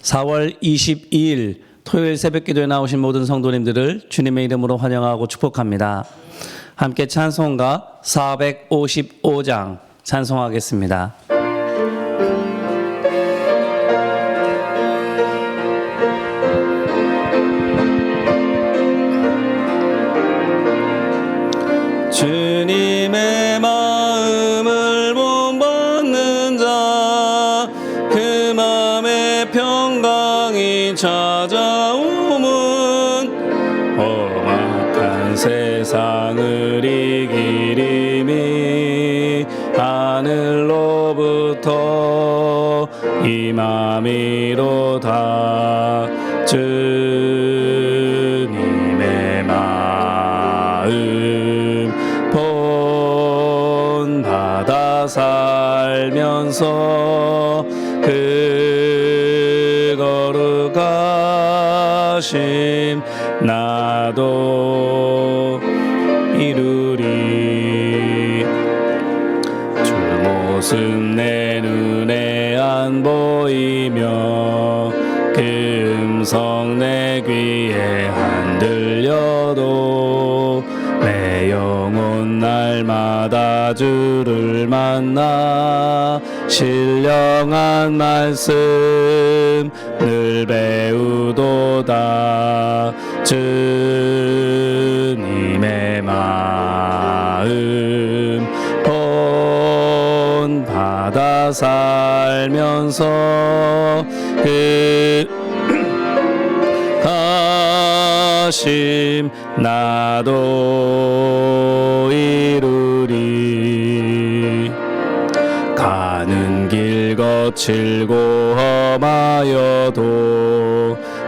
4월 22일 토요일 새벽기도에 나오신 모든 성도님들을 주님의 이름으로 환영하고 축복합니다. 함께 찬송가 455장 찬송하겠습니다. 주님의 마음을 본받는 자, 그 마음의 평강이 찾아오면 험악한 세상을 이기리니 하늘로부터 임함이로다. 주님의 마음 본받아 살면서 그 거룩하심 나도 이루리. 주 모습 내 눈에 안 보이며 그 음성 내 귀에 안 들려도 내 영혼 날마다 주를 만나 신령한 말씀 늘 배우도다. 주님의 마음 본받아 살면서 그 가심 나도 이루리. 가는 길 거칠고 험하여도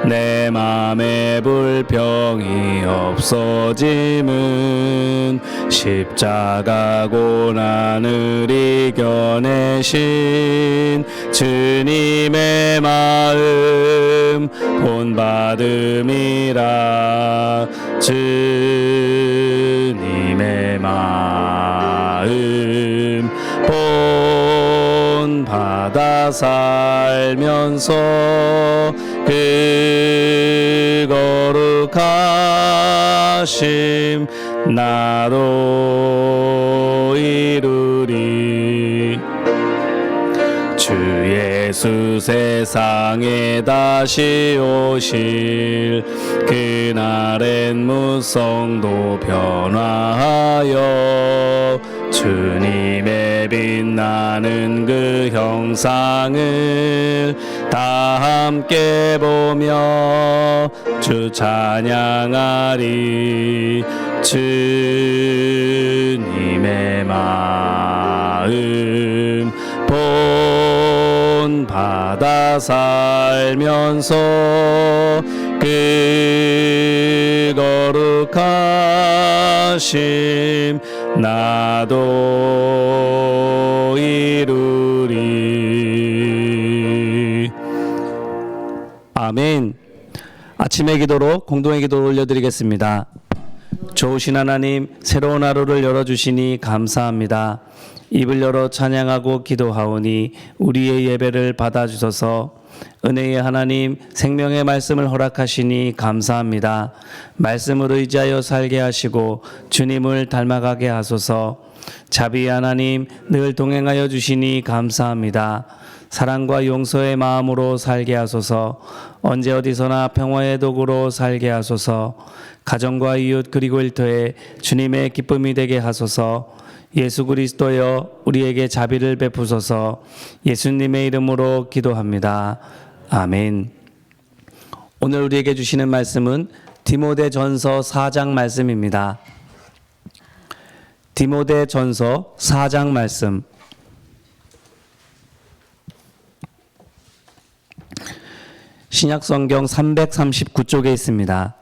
내 맘에 불평이 없어짐은 십자가 고난을 이겨내신 주님의 마음 본받음이라. 주님의 마음 본받아 살면서 그 거룩하심 나도 이루리. 주 예수 세상에 다시 오실 그날엔 무성도 변화하여 주님의 빛나는 그 형상을 다 함께 보며 주 찬양하리. 주님의 마음 본받아 살면서 그 거룩하심 나도 이루리. 아멘. 아침의 기도로 공동의 기도를 올려드리겠습니다. 좋으신 하나님, 새로운 하루를 열어주시니 감사합니다. 입을 열어 찬양하고 기도하오니 우리의 예배를 받아주소서. 은혜의 하나님, 생명의 말씀을 허락하시니 감사합니다. 말씀을 의지하여 살게 하시고 주님을 닮아가게 하소서. 자비의 하나님, 늘 동행하여 주시니 감사합니다. 사랑과 용서의 마음으로 살게 하소서. 언제 어디서나 평화의 도구로 살게 하소서. 가정과 이웃 그리고 일터에 주님의 기쁨이 되게 하소서. 예수 그리스도여, 우리에게 자비를 베푸소서. 예수님의 이름으로 기도합니다. 아멘. 오늘 우리에게 주시는 말씀은 디모데전서 4장 말씀입니다. 디모데전서 4장 말씀. 신약성경 339쪽에 있습니다.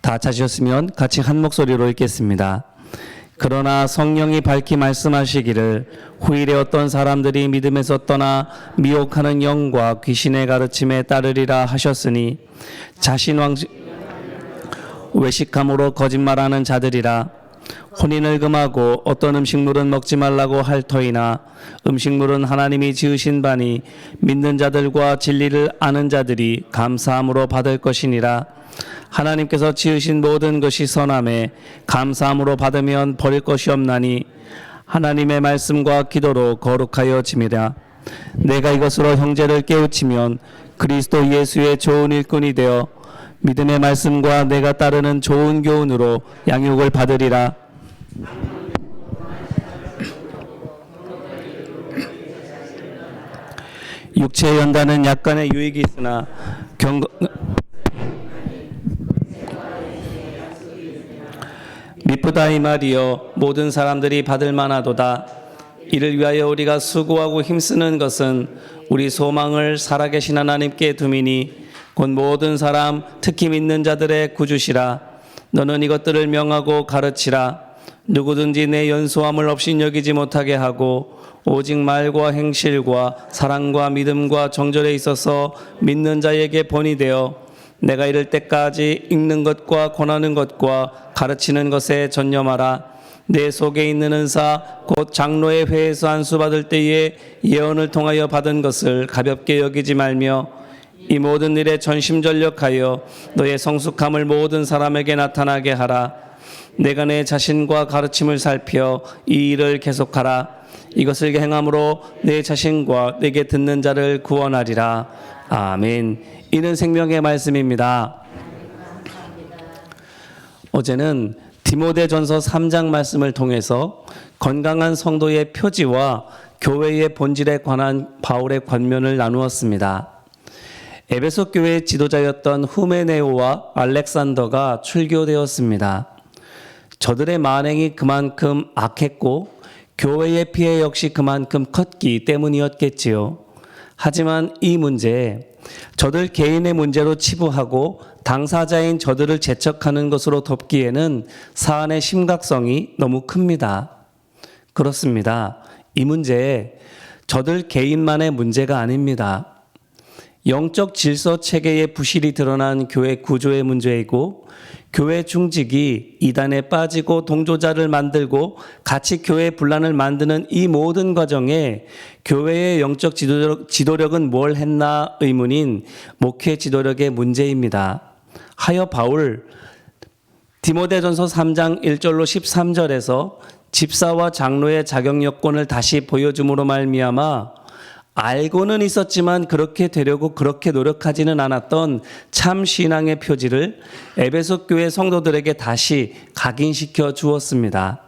다 찾으셨으면 같이 한 목소리로 읽겠습니다. 그러나 성령이 밝히 말씀하시기를 후일에 어떤 사람들이 믿음에서 떠나 미혹하는 영과 귀신의 가르침에 따르리라 하셨으니 자신 외식함으로 거짓말하는 자들이라. 혼인을 금하고 어떤 음식물은 먹지 말라고 할 터이나 음식물은 하나님이 지으신 바니 믿는 자들과 진리를 아는 자들이 감사함으로 받을 것이니라. 하나님께서 지으신 모든 것이 선함에 감사함으로 받으면 버릴 것이 없나니 하나님의 말씀과 기도로 거룩하여 짐이라. 내가 이것으로 형제를 깨우치면 그리스도 예수의 좋은 일꾼이 되어 믿음의 말씀과 내가 따르는 좋은 교훈으로 양육을 받으리라. 육체의 연단은 약간의 유익이 있으나 미쁘다 이 말이여 모든 사람들이 받을 만하도다. 이를 위하여 우리가 수고하고 힘쓰는 것은 우리 소망을 살아계신 하나님께 두미니 곧 모든 사람 특히 믿는 자들의 구주시라. 너는 이것들을 명하고 가르치라. 누구든지 내 연소함을 없이 여기지 못하게 하고 오직 말과 행실과 사랑과 믿음과 정절에 있어서 믿는 자에게 본이 되어 내가 이를 때까지 읽는 것과 권하는 것과 가르치는 것에 전념하라. 내 속에 있는 은사 곧 장로의 회에서 안수받을 때에 예언을 통하여 받은 것을 가볍게 여기지 말며 이 모든 일에 전심전력하여 너의 성숙함을 모든 사람에게 나타나게 하라. 내가 내 자신과 가르침을 살펴 이 일을 계속하라. 이것을 행함으로 내 자신과 내게 듣는 자를 구원하리라. 아멘. 이는 생명의 말씀입니다. 어제는 디모데전서 3장 말씀을 통해서 건강한 성도의 표지와 교회의 본질에 관한 바울의 권면을 나누었습니다. 에베소 교회의 지도자였던 후메네오와 알렉산더가 출교되었습니다. 저들의 만행이 그만큼 악했고 교회의 피해 역시 그만큼 컸기 때문이었겠지요. 하지만 이 문제, 저들 개인의 문제로 치부하고 당사자인 저들을 제척하는 것으로 덮기에는 사안의 심각성이 너무 큽니다. 그렇습니다. 이 문제, 저들 개인만의 문제가 아닙니다. 영적 질서 체계의 부실이 드러난 교회 구조의 문제이고 교회 중직이 이단에 빠지고 동조자를 만들고 같이 교회 분란을 만드는 이 모든 과정에 교회의 영적 지도력은 뭘 했나 의문인 목회 지도력의 문제입니다. 하여 바울 디모데전서 3장 1절로 13절에서 집사와 장로의 자격 요건을 다시 보여줌으로 말미암아 알고는 있었지만 그렇게 되려고 그렇게 노력하지는 않았던 참 신앙의 표지를 에베소 교회 성도들에게 다시 각인시켜 주었습니다.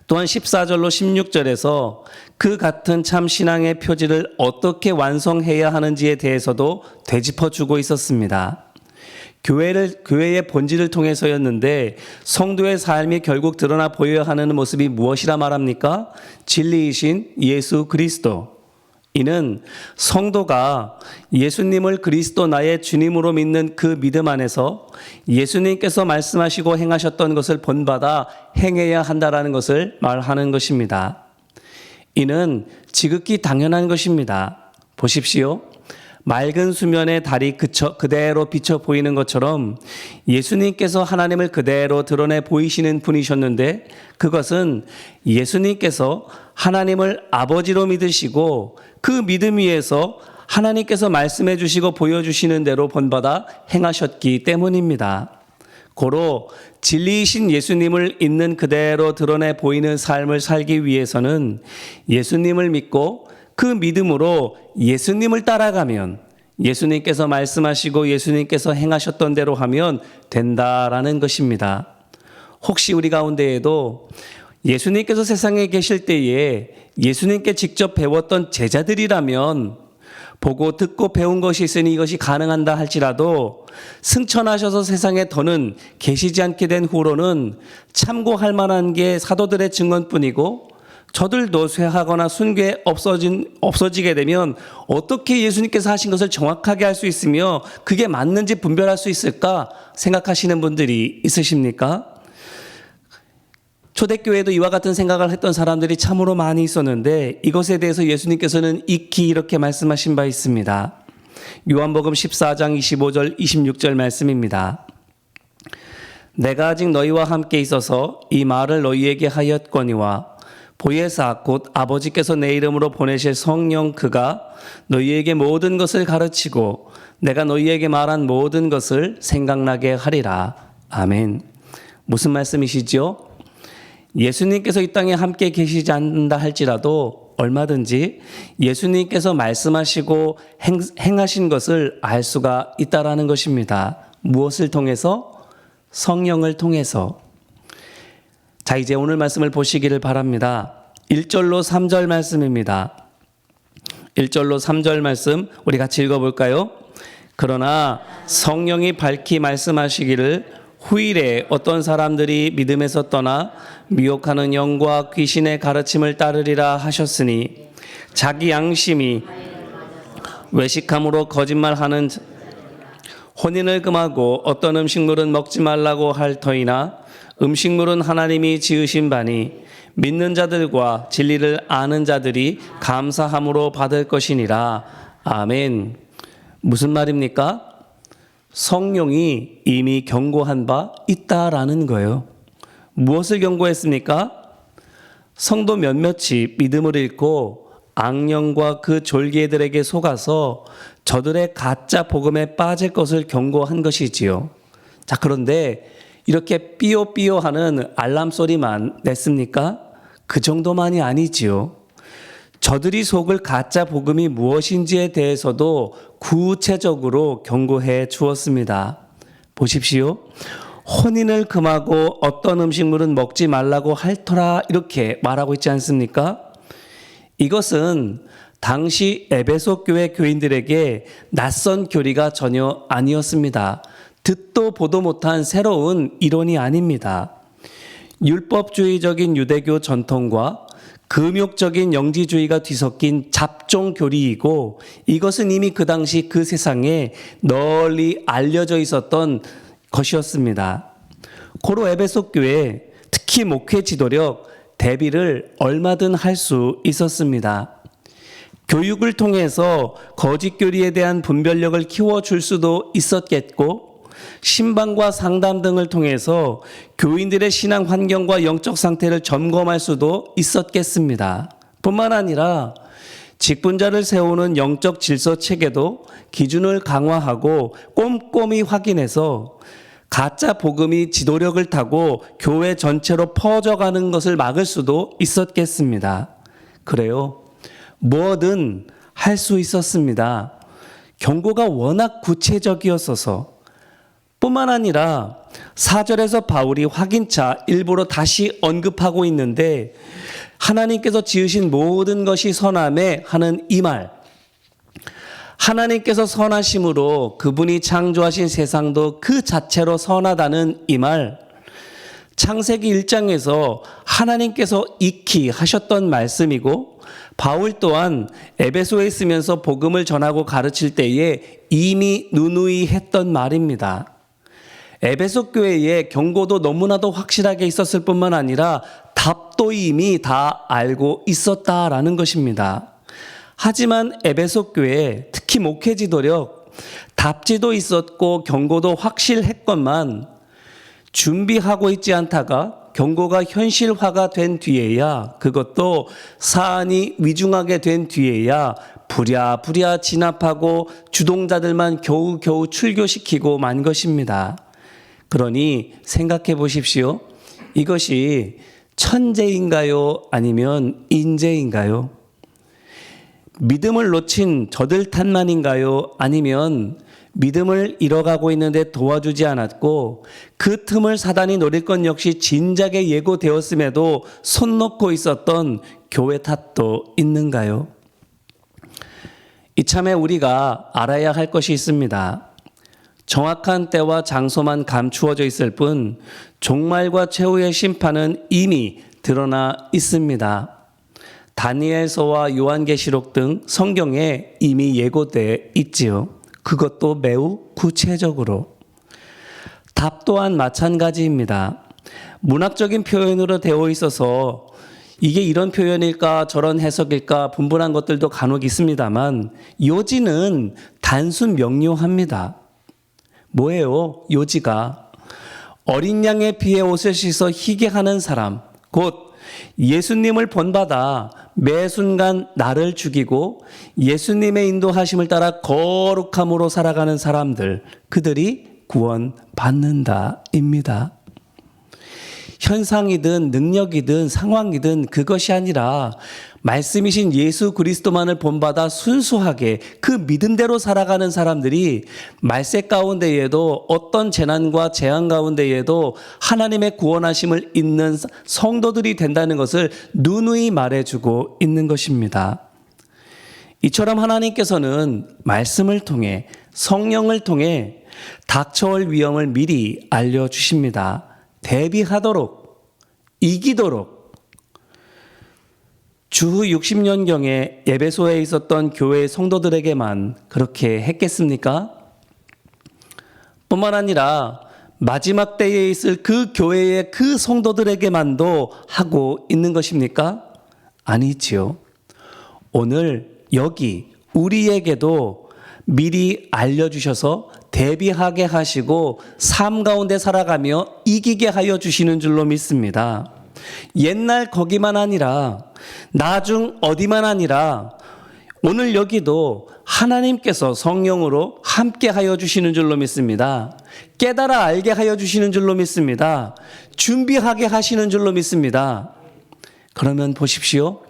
또한 14절로 16절에서 그 같은 참 신앙의 표지를 어떻게 완성해야 하는지에 대해서도 되짚어 주고 있었습니다. 교회의 본질을 통해서였는데 성도의 삶이 결국 드러나 보여야 하는 모습이 무엇이라 말합니까? 진리이신 예수 그리스도. 이는 성도가 예수님을 그리스도 나의 주님으로 믿는 그 믿음 안에서 예수님께서 말씀하시고 행하셨던 것을 본받아 행해야 한다라는 것을 말하는 것입니다. 이는 지극히 당연한 것입니다. 보십시오. 맑은 수면에 달이 그대로 비쳐 보이는 것처럼 예수님께서 하나님을 그대로 드러내 보이시는 분이셨는데 그것은 예수님께서 하나님을 아버지로 믿으시고 그 믿음 위에서 하나님께서 말씀해 주시고 보여주시는 대로 본받아 행하셨기 때문입니다. 고로 진리이신 예수님을 있는 그대로 드러내 보이는 삶을 살기 위해서는 예수님을 믿고 그 믿음으로 예수님을 따라가면 예수님께서 말씀하시고 예수님께서 행하셨던 대로 하면 된다라는 것입니다. 혹시 우리 가운데에도 예수님께서 세상에 계실 때에 예수님께 직접 배웠던 제자들이라면 보고 듣고 배운 것이 있으니 이것이 가능한다 할지라도 승천하셔서 세상에 더는 계시지 않게 된 후로는 참고할 만한 게 사도들의 증언뿐이고 저들도 쇠하거나 순교에 없어지게 되면 어떻게 예수님께서 하신 것을 정확하게 할 수 있으며 그게 맞는지 분별할 수 있을까 생각하시는 분들이 있으십니까? 초대교회도 이와 같은 생각을 했던 사람들이 참으로 많이 있었는데 이것에 대해서 예수님께서는 익히 이렇게 말씀하신 바 있습니다. 요한복음 14장 25절 26절 말씀입니다. 내가 아직 너희와 함께 있어서 이 말을 너희에게 하였거니와 보혜사 곧 아버지께서 내 이름으로 보내실 성령 그가 너희에게 모든 것을 가르치고 내가 너희에게 말한 모든 것을 생각나게 하리라. 아멘. 무슨 말씀이시죠? 예수님께서 이 땅에 함께 계시지 않는다 할지라도 얼마든지 예수님께서 말씀하시고 행하신 것을 알 수가 있다라는 것입니다. 무엇을 통해서? 성령을 통해서. 자, 이제 오늘 말씀을 보시기를 바랍니다. 1절로 3절 말씀입니다. 1절로 3절 말씀 우리 같이 읽어볼까요? 그러나 성령이 밝히 말씀하시기를 후일에 어떤 사람들이 믿음에서 떠나 미혹하는 영과 귀신의 가르침을 따르리라 하셨으니 자기 양심이 외식함으로 거짓말하는 혼인을 금하고 어떤 음식물은 먹지 말라고 할 터이나 음식물은 하나님이 지으신 바니 믿는 자들과 진리를 아는 자들이 감사함으로 받을 것이니라. 아멘. 무슨 말입니까? 성령이 이미 경고한 바 있다라는 거예요. 무엇을 경고했습니까? 성도 몇몇이 믿음을 잃고 악령과 그 졸개들에게 속아서 저들의 가짜 복음에 빠질 것을 경고한 것이지요. 자, 그런데 이렇게 삐요삐요 하는 알람 소리만 냈습니까? 그 정도만이 아니지요. 저들이 속을 가짜 복음이 무엇인지에 대해서도 구체적으로 경고해 주었습니다. 보십시오. 혼인을 금하고 어떤 음식물은 먹지 말라고 할 터라 이렇게 말하고 있지 않습니까? 이것은 당시 에베소 교회 교인들에게 낯선 교리가 전혀 아니었습니다. 듣도 보도 못한 새로운 이론이 아닙니다. 율법주의적인 유대교 전통과 금욕적인 영지주의가 뒤섞인 잡종 교리이고 이것은 이미 그 당시 그 세상에 널리 알려져 있었던 것이었습니다. 고로 에베소 교회 특히 목회 지도력 대비를 얼마든 할 수 있었습니다. 교육을 통해서 거짓 교리에 대한 분별력을 키워줄 수도 있었겠고 신방과 상담 등을 통해서 교인들의 신앙 환경과 영적 상태를 점검할 수도 있었겠습니다. 뿐만 아니라 직분자를 세우는 영적 질서 체계도 기준을 강화하고 꼼꼼히 확인해서 가짜 복음이 지도력을 타고 교회 전체로 퍼져가는 것을 막을 수도 있었겠습니다. 그래요. 뭐든 할 수 있었습니다. 경고가 워낙 구체적이었어서 뿐만 아니라 4절에서 바울이 확인차 일부러 다시 언급하고 있는데 하나님께서 지으신 모든 것이 선함에 하는 이 말, 하나님께서 선하심으로 그분이 창조하신 세상도 그 자체로 선하다는 이 말, 창세기 1장에서 하나님께서 익히 하셨던 말씀이고 바울 또한 에베소에 있으면서 복음을 전하고 가르칠 때에 이미 누누이 했던 말입니다. 에베소 교회의 경고도 너무나도 확실하게 있었을 뿐만 아니라 답도 이미 다 알고 있었다라는 것입니다. 하지만 에베소 교회 특히 목회 지도력 답지도 있었고 경고도 확실했건만 준비하고 있지 않다가 경고가 현실화가 된 뒤에야 그것도 사안이 위중하게 된 뒤에야 부랴부랴 진압하고 주동자들만 겨우겨우 출교시키고 만 것입니다. 그러니 생각해 보십시오. 이것이 천재인가요? 아니면 인재인가요? 믿음을 놓친 저들 탓만인가요? 아니면 믿음을 잃어가고 있는데 도와주지 않았고 그 틈을 사단이 노릴 것 역시 진작에 예고되었음에도 손 놓고 있었던 교회 탓도 있는가요? 이참에 우리가 알아야 할 것이 있습니다. 정확한 때와 장소만 감추어져 있을 뿐 종말과 최후의 심판은 이미 드러나 있습니다. 다니엘서와 요한계시록 등 성경에 이미 예고돼 있지요. 그것도 매우 구체적으로. 답 또한 마찬가지입니다. 문학적인 표현으로 되어 있어서 이게 이런 표현일까 저런 해석일까 분분한 것들도 간혹 있습니다만 요지는 단순 명료합니다. 뭐예요? 요지가 어린 양의 피에 옷을 씻어 희게 하는 사람, 곧 예수님을 본받아 매 순간 나를 죽이고 예수님의 인도하심을 따라 거룩함으로 살아가는 사람들, 그들이 구원받는다입니다. 현상이든 능력이든 상황이든 그것이 아니라 말씀이신 예수 그리스도만을 본받아 순수하게 그 믿음대로 살아가는 사람들이 말세 가운데에도 어떤 재난과 재앙 가운데에도 하나님의 구원하심을 잇는 성도들이 된다는 것을 누누이 말해주고 있는 것입니다. 이처럼 하나님께서는 말씀을 통해 성령을 통해 닥쳐올 위험을 미리 알려주십니다. 대비하도록, 이기도록. 주후 60년경에 에베소에 있었던 교회의 성도들에게만 그렇게 했겠습니까? 뿐만 아니라 마지막 때에 있을 그 교회의 그 성도들에게만도 하고 있는 것입니까? 아니지요. 오늘 여기 우리에게도 미리 알려주셔서 대비하게 하시고 삶 가운데 살아가며 이기게 하여 주시는 줄로 믿습니다. 옛날 거기만 아니라 나중 어디만 아니라 오늘 여기도 하나님께서 성령으로 함께 하여 주시는 줄로 믿습니다. 깨달아 알게 하여 주시는 줄로 믿습니다. 준비하게 하시는 줄로 믿습니다. 그러면 보십시오.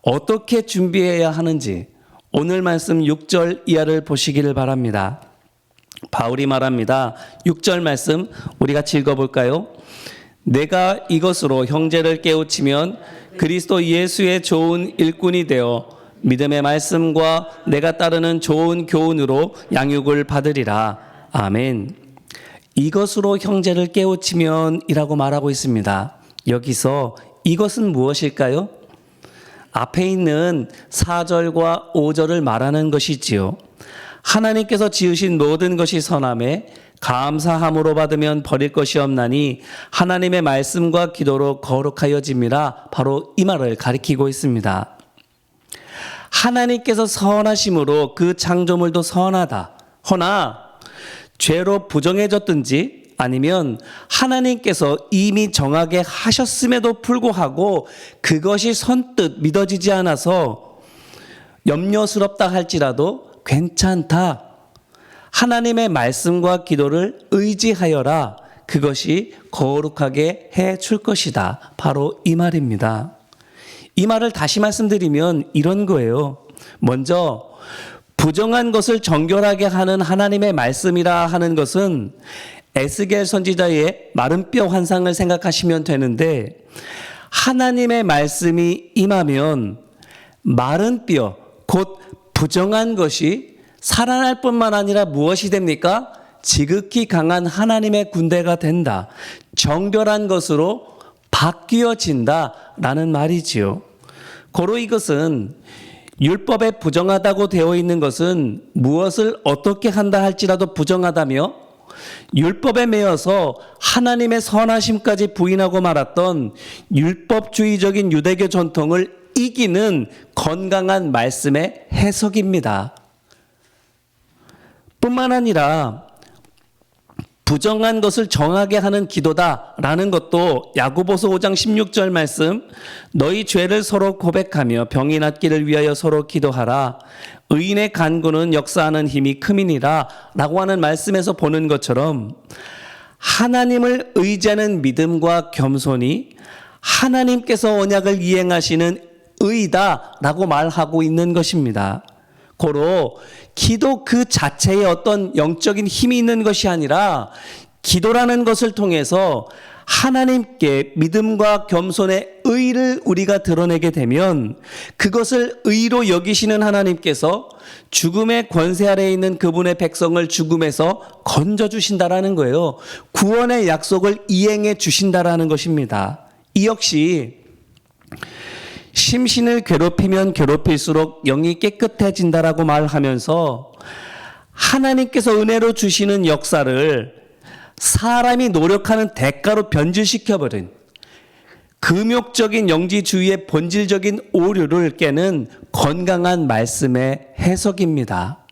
어떻게 준비해야 하는지 오늘 말씀 6절 이하를 보시기를 바랍니다. 바울이 말합니다. 6절 말씀 우리 같이 읽어볼까요? 내가 이것으로 형제를 깨우치면 그리스도 예수의 좋은 일꾼이 되어 믿음의 말씀과 내가 따르는 좋은 교훈으로 양육을 받으리라. 아멘. 이것으로 형제를 깨우치면 이라고 말하고 있습니다. 여기서 이것은 무엇일까요? 앞에 있는 4절과 5절을 말하는 것이지요. 하나님께서 지으신 모든 것이 선함에 감사함으로 받으면 버릴 것이 없나니 하나님의 말씀과 기도로 거룩하여짐이라. 바로 이 말을 가리키고 있습니다. 하나님께서 선하심으로 그 창조물도 선하다. 허나 죄로 부정해졌든지 아니면 하나님께서 이미 정하게 하셨음에도 불구하고 그것이 선뜻 믿어지지 않아서 염려스럽다 할지라도 괜찮다. 하나님의 말씀과 기도를 의지하여라. 그것이 거룩하게 해줄 것이다. 바로 이 말입니다. 이 말을 다시 말씀드리면 이런 거예요. 먼저 부정한 것을 정결하게 하는 하나님의 말씀이라 하는 것은 에스겔 선지자의 마른 뼈 환상을 생각하시면 되는데, 하나님의 말씀이 임하면 마른 뼈, 곧 부정한 것이 살아날 뿐만 아니라 무엇이 됩니까? 지극히 강한 하나님의 군대가 된다. 정결한 것으로 바뀌어진다라는 말이지요. 고로 이것은 율법에 부정하다고 되어 있는 것은 무엇을 어떻게 한다 할지라도 부정하다며 율법에 매여서 하나님의 선하심까지 부인하고 말았던 율법주의적인 유대교 전통을 이기는 건강한 말씀의 해석입니다. 뿐만 아니라 부정한 것을 정하게 하는 기도다라는 것도 야고보서 5장 16절 말씀, 너희 죄를 서로 고백하며 병이 낫기를 위하여 서로 기도하라. 의인의 간구는 역사하는 힘이 큼이니라 라고 하는 말씀에서 보는 것처럼 하나님을 의지하는 믿음과 겸손이 하나님께서 언약을 이행하시는 의다라고 말하고 있는 것입니다. 고로 기도 그 자체에 어떤 영적인 힘이 있는 것이 아니라 기도라는 것을 통해서 하나님께 믿음과 겸손의 의를 우리가 드러내게 되면 그것을 의로 여기시는 하나님께서 죽음의 권세 아래에 있는 그분의 백성을 죽음에서 건져주신다라는 거예요. 구원의 약속을 이행해 주신다라는 것입니다. 이 역시 심신을 괴롭히면 괴롭힐수록 영이 깨끗해진다라고 말하면서 하나님께서 은혜로 주시는 역사를 사람이 노력하는 대가로 변질시켜버린 금욕적인 영지주의의 본질적인 오류를 깨는 건강한 말씀의 해석입니다.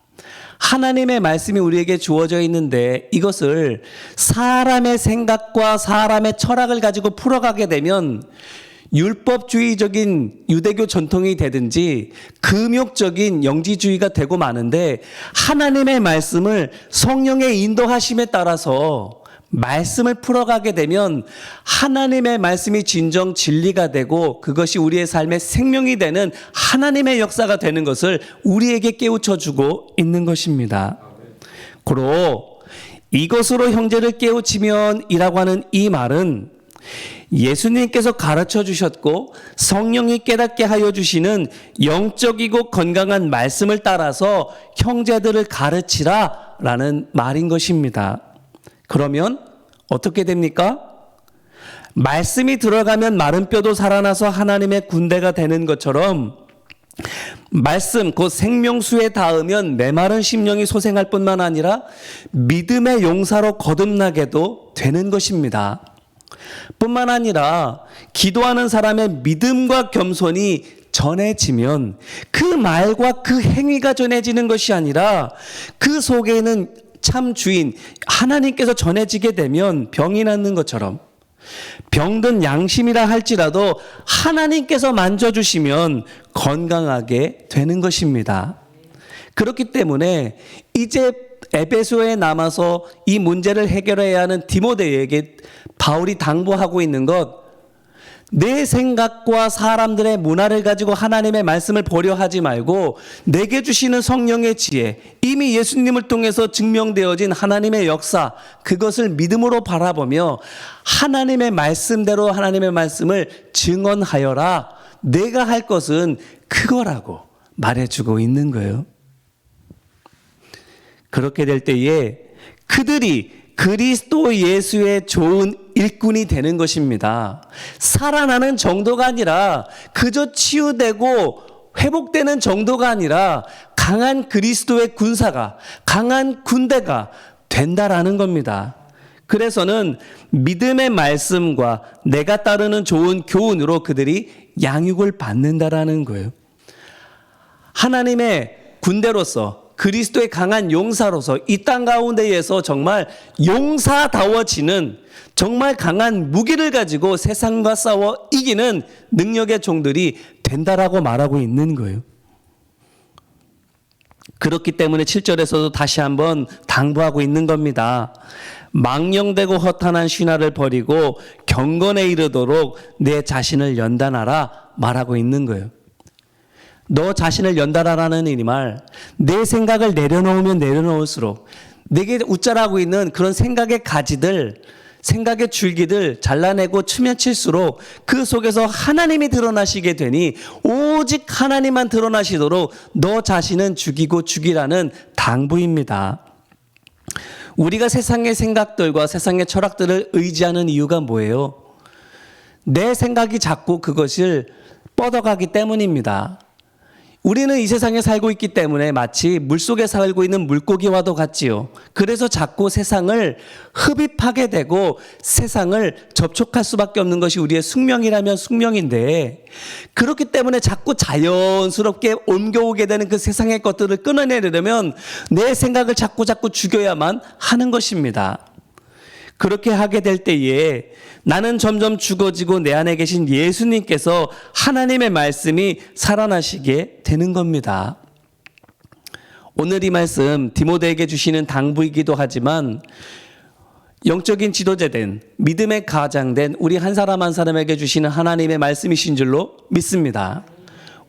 하나님의 말씀이 우리에게 주어져 있는데 이것을 사람의 생각과 사람의 철학을 가지고 풀어가게 되면 율법주의적인 유대교 전통이 되든지 금욕적인 영지주의가 되고 마는데, 하나님의 말씀을 성령의 인도하심에 따라서 말씀을 풀어가게 되면 하나님의 말씀이 진정 진리가 되고 그것이 우리의 삶의 생명이 되는 하나님의 역사가 되는 것을 우리에게 깨우쳐주고 있는 것입니다. 고로 이것으로 형제를 깨우치면 이라고 하는 이 말은 예수님께서 가르쳐 주셨고 성령이 깨닫게 하여 주시는 영적이고 건강한 말씀을 따라서 형제들을 가르치라 라는 말인 것입니다. 그러면 어떻게 됩니까? 말씀이 들어가면 마른 뼈도 살아나서 하나님의 군대가 되는 것처럼 말씀 곧 생명수에 닿으면 메마른 심령이 소생할 뿐만 아니라 믿음의 용사로 거듭나게도 되는 것입니다. 뿐만 아니라 기도하는 사람의 믿음과 겸손이 전해지면 그 말과 그 행위가 전해지는 것이 아니라 그 속에는 참 주인 하나님께서 전해지게 되면 병이 낫는 것처럼, 병든 양심이라 할지라도 하나님께서 만져주시면 건강하게 되는 것입니다. 그렇기 때문에 이제 에베소에 남아서 이 문제를 해결해야 하는 디모데에게 바울이 당부하고 있는 것, 내 생각과 사람들의 문화를 가지고 하나님의 말씀을 보려 하지 말고 내게 주시는 성령의 지혜, 이미 예수님을 통해서 증명되어진 하나님의 역사, 그것을 믿음으로 바라보며 하나님의 말씀대로 하나님의 말씀을 증언하여라. 내가 할 것은 그거라고 말해주고 있는 거예요. 그렇게 될 때에 그들이 그리스도 예수의 좋은 일꾼이 되는 것입니다. 살아나는 정도가 아니라 그저 치유되고 회복되는 정도가 아니라 강한 그리스도의 군사가, 강한 군대가 된다라는 겁니다. 그래서는 믿음의 말씀과 내가 따르는 좋은 교훈으로 그들이 양육을 받는다라는 거예요. 하나님의 군대로서, 그리스도의 강한 용사로서 이 땅 가운데에서 정말 용사다워지는, 정말 강한 무기를 가지고 세상과 싸워 이기는 능력의 종들이 된다라고 말하고 있는 거예요. 그렇기 때문에 7절에서도 다시 한번 당부하고 있는 겁니다. 망령되고 허탄한 신화를 버리고 경건에 이르도록 내 자신을 연단하라 말하고 있는 거예요. 너 자신을 연단하라는 이 말, 내 생각을 내려놓으면 내려놓을수록 내게 웃자라고 있는 그런 생각의 가지들, 생각의 줄기들 잘라내고 치면 칠수록 그 속에서 하나님이 드러나시게 되니 오직 하나님만 드러나시도록 너 자신은 죽이고 죽이라는 당부입니다. 우리가 세상의 생각들과 세상의 철학들을 의지하는 이유가 뭐예요? 내 생각이 자꾸 그것을 뻗어가기 때문입니다. 우리는 이 세상에 살고 있기 때문에 마치 물속에 살고 있는 물고기와도 같지요. 그래서 자꾸 세상을 흡입하게 되고 세상을 접촉할 수밖에 없는 것이 우리의 숙명이라면 숙명인데, 그렇기 때문에 자꾸 자연스럽게 옮겨오게 되는 그 세상의 것들을 끊어내려면 내 생각을 자꾸 죽여야만 하는 것입니다. 그렇게 하게 될 때에 나는 점점 죽어지고 내 안에 계신 예수님께서 하나님의 말씀이 살아나시게 되는 겁니다. 오늘 이 말씀 디모데에게 주시는 당부이기도 하지만 영적인 지도자된, 믿음의 가장된 우리 한 사람 한 사람에게 주시는 하나님의 말씀이신 줄로 믿습니다.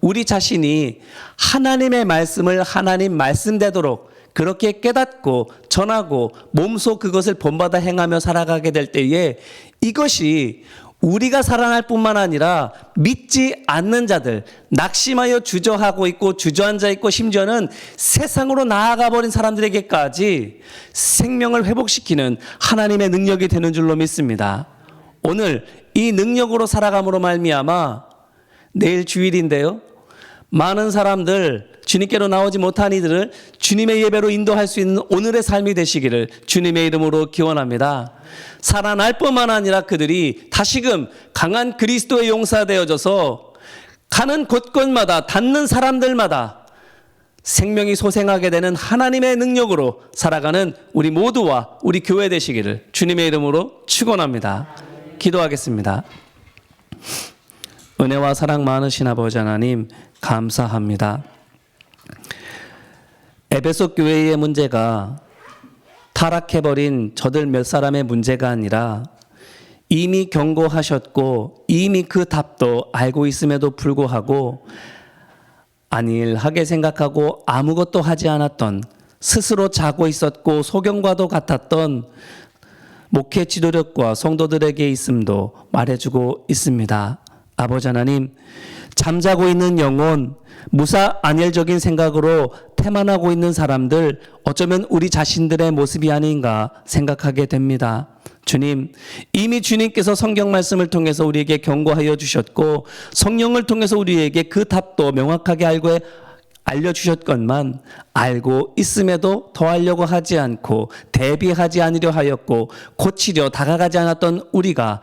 우리 자신이 하나님의 말씀을 하나님 말씀되도록 그렇게 깨닫고 전하고 몸소 그것을 본받아 행하며 살아가게 될 때에 이것이 우리가 살아날 뿐만 아니라 믿지 않는 자들, 낙심하여 주저하고 있고 주저앉아 있고 심지어는 세상으로 나아가 버린 사람들에게까지 생명을 회복시키는 하나님의 능력이 되는 줄로 믿습니다. 오늘 이 능력으로 살아감으로 말미암아 내일 주일인데요, 많은 사람들 주님께로 나오지 못한 이들을 주님의 예배로 인도할 수 있는 오늘의 삶이 되시기를 주님의 이름으로 기원합니다. 살아날 뿐만 아니라 그들이 다시금 강한 그리스도의 용사 되어져서 가는 곳곳마다 닿는 사람들마다 생명이 소생하게 되는 하나님의 능력으로 살아가는 우리 모두와 우리 교회 되시기를 주님의 이름으로 축원합니다. 기도하겠습니다. 은혜와 사랑 많으신 아버지 하나님 감사합니다. 에베소 교회의 문제가 타락해버린 저들 몇 사람의 문제가 아니라 이미 경고하셨고 이미 그 답도 알고 있음에도 불구하고 안일하게 생각하고 아무것도 하지 않았던, 스스로 자고 있었고 소경과도 같았던 목회 지도력과 성도들에게 있음도 말해주고 있습니다. 아버지 하나님, 잠자고 있는 영혼, 무사 안일적인 생각으로 태만하고 있는 사람들, 어쩌면 우리 자신들의 모습이 아닌가 생각하게 됩니다. 주님, 이미 주님께서 성경 말씀을 통해서 우리에게 경고하여 주셨고 성령을 통해서 우리에게 그 답도 명확하게 알려주셨건만 알고 있음에도 더하려고 하지 않고 대비하지 않으려 하였고 고치려 다가가지 않았던 우리가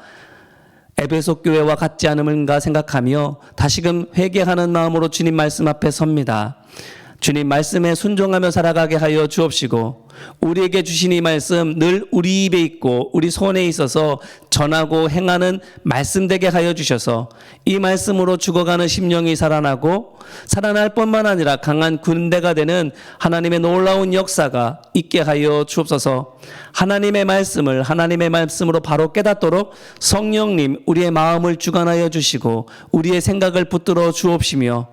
에베소 교회와 같지 않음인가 생각하며 다시금 회개하는 마음으로 주님 말씀 앞에 섭니다. 주님 말씀에 순종하며 살아가게 하여 주옵시고 우리에게 주신 이 말씀 늘 우리 입에 있고 우리 손에 있어서 전하고 행하는 말씀 되게 하여 주셔서 이 말씀으로 죽어가는 심령이 살아나고 살아날 뿐만 아니라 강한 군대가 되는 하나님의 놀라운 역사가 있게 하여 주옵소서. 하나님의 말씀으로 바로 깨닫도록 성령님 우리의 마음을 주관하여 주시고 우리의 생각을 붙들어 주옵시며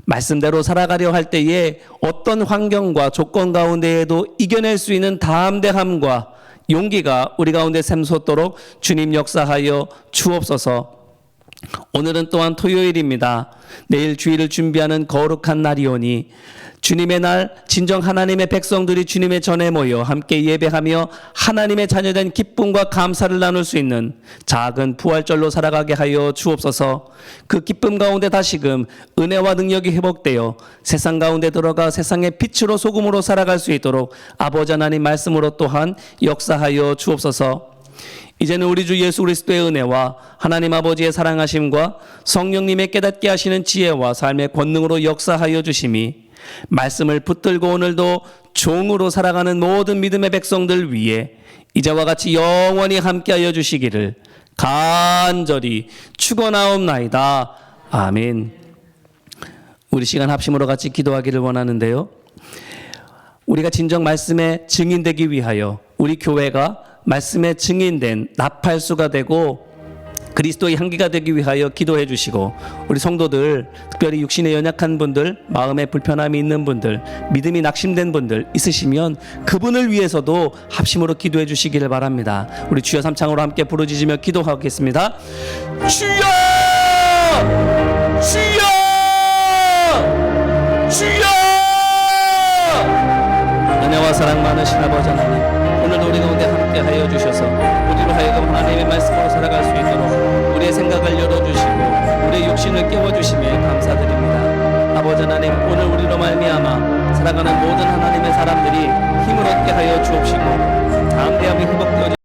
말씀대로 살아가려 할 때에 어떤 환경과 조건 가운데에도 이겨낼 수 있는 담대함과 용기가 우리 가운데 샘솟도록 주님 역사하여 주옵소서. 오늘은 또한 토요일입니다. 내일 주일을 준비하는 거룩한 날이오니 주님의 날, 진정 하나님의 백성들이 주님의 전에 모여 함께 예배하며 하나님의 자녀된 기쁨과 감사를 나눌 수 있는 작은 부활절로 살아가게 하여 주옵소서. 그 기쁨 가운데 다시금 은혜와 능력이 회복되어 세상 가운데 들어가 세상의 빛으로 소금으로 살아갈 수 있도록 아버지 하나님 말씀으로 또한 역사하여 주옵소서. 이제는 우리 주 예수 그리스도의 은혜와 하나님 아버지의 사랑하심과 성령님의 깨닫게 하시는 지혜와 삶의 권능으로 역사하여 주심이 말씀을 붙들고 오늘도 종으로 살아가는 모든 믿음의 백성들 위해 이제와 같이 영원히 함께하여 주시기를 간절히 축원하옵나이다. 아멘. 우리 시간 합심으로 같이 기도하기를 원하는데요. 우리가 진정 말씀의 증인되기 위하여 우리 교회가 말씀에 증인된 나팔수가 되고 그리스도의 향기가 되기 위하여 기도해 주시고 우리 성도들 특별히 육신에 연약한 분들, 마음에 불편함이 있는 분들, 믿음이 낙심된 분들 있으시면 그분을 위해서도 합심으로 기도해 주시기를 바랍니다. 우리 주여 삼창으로 함께 부르짖으며 기도하겠습니다. 주여! 주여! 주여! 은혜와 사랑 많으신 아버지 하나님, 오늘도 우리 가운데 함께하여 주셔서 우리로 하여금 하나님의 말씀으로 살아갈 수 있도록 우리의 생각을 열어주시고 우리의 욕심을 깨워주심에 감사드립니다. 아버지 하나님, 오늘 우리로 말미암아 살아가는 모든 하나님의 사람들이 힘을 얻게 하여 주옵시고 담대함이 회복되어